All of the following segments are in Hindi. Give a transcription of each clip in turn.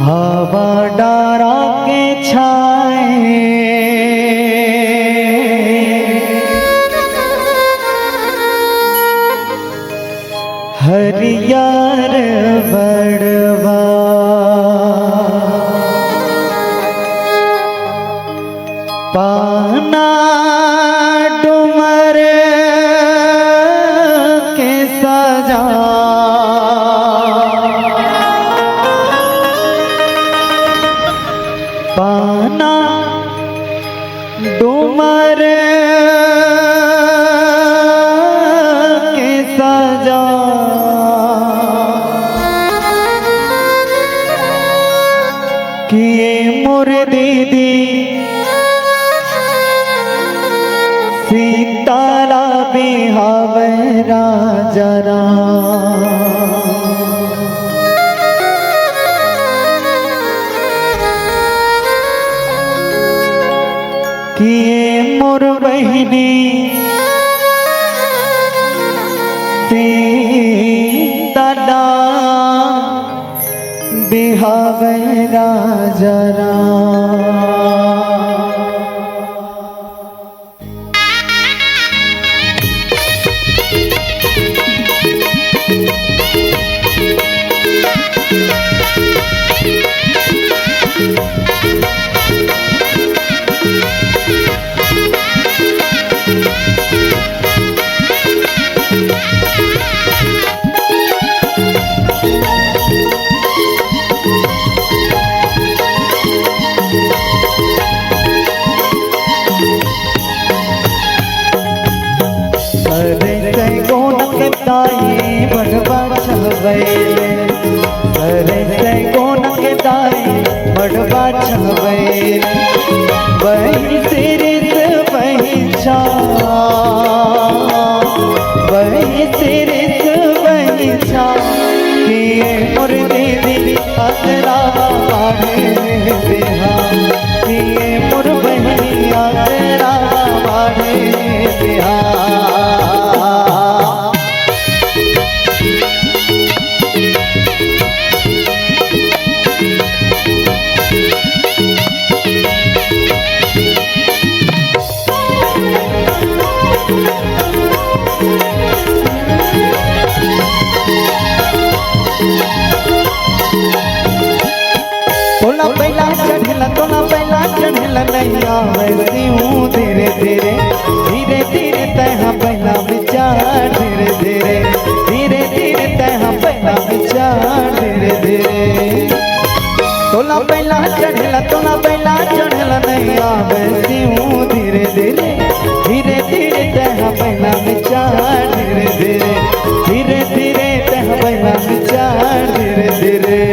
हवा डारा के छाए हरियर बड़वा पाना डुमर के सजा पाना डुमर के सजा किए मोर दीदी सीतारा बिहावरा जरा किए मोर बहिनी सीता बिहावरा जरा दाई बढ़वा छवैले अरे से कोन के दाई बढ़वा छवैले बही सिरिस बही छा बही सिरिस बही छा किए मोर दीदी असरा बाढ़े बिहा किए मोर बहनी असरा बाढ़े बिहा तोला पहला चढ़ला नहीं आवे हूँ धीरे धीरे धीरे धीरे तैहा पहला विचार धीरे धीरे धीरे धीरे तैहा पहला विचार धीरे धीरे तोला पहला चढ़ला नहीं आवे हूँ धीरे धीरे धीरे धीरे तैहा पहला विचार धीरे धीरे धीरे धीरे तैहा पहला विचार धीरे धीरे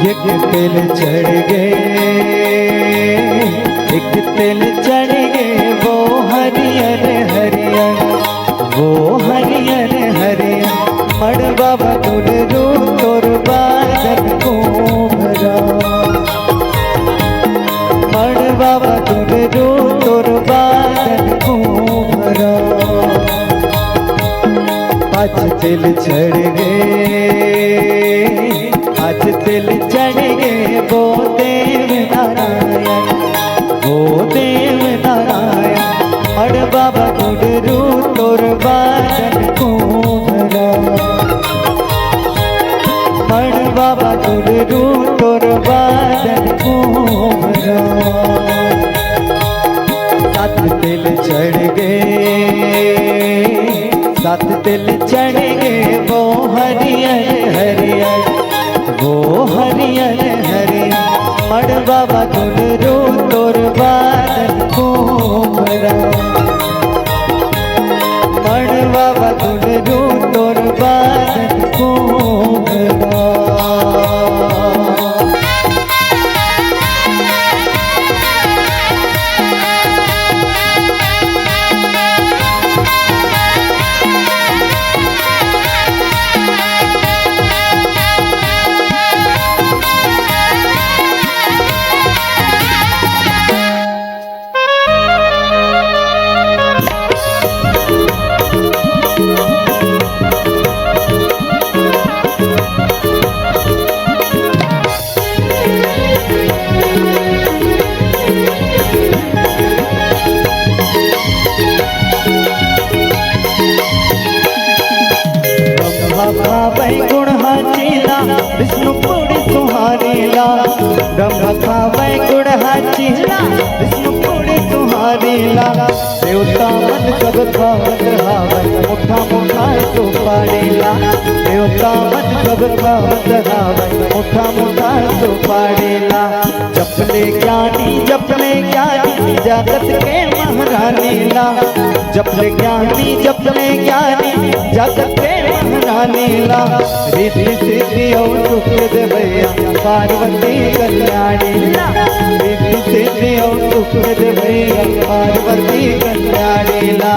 एक तिल चढ़ गए एक तिल चढ़ गए वो हरियर हरियर वो हरियर हरियर मड़वा बदुल रू तोर बादल को भरा मड़वा बदुल रू तोर बादल को भरा आज तिल चढ़ गए आज तिल चढ़ गए वो देव नारायण मड़वा बदुल रू तोर बादल को भरा मड़वा बदुल रू तोर बादल को भरा सात तिल चढ़ गए सात तिल चढ़ गए वो हरियर हरियर वो हरियर हरियर मड़वा बदुल रू तोर बादल को भरा मड़वा बदुल रू तोर बादल को भरा मारीला देवता मन सब खावत हावै मोठा मोठा तो पाडीला देवता मन सब खावत हावै मोठा मोठा तो पाडीला जपले ज्ञानी जगत के महारानीला जपले ज्ञानी जगत के महारानीला रिद्धि सिद्धि और सुख दे भैया पार्वती कल्याणीला रिद्धि सिद्धि और सुख दे भैया पार्वती कल्याणीला।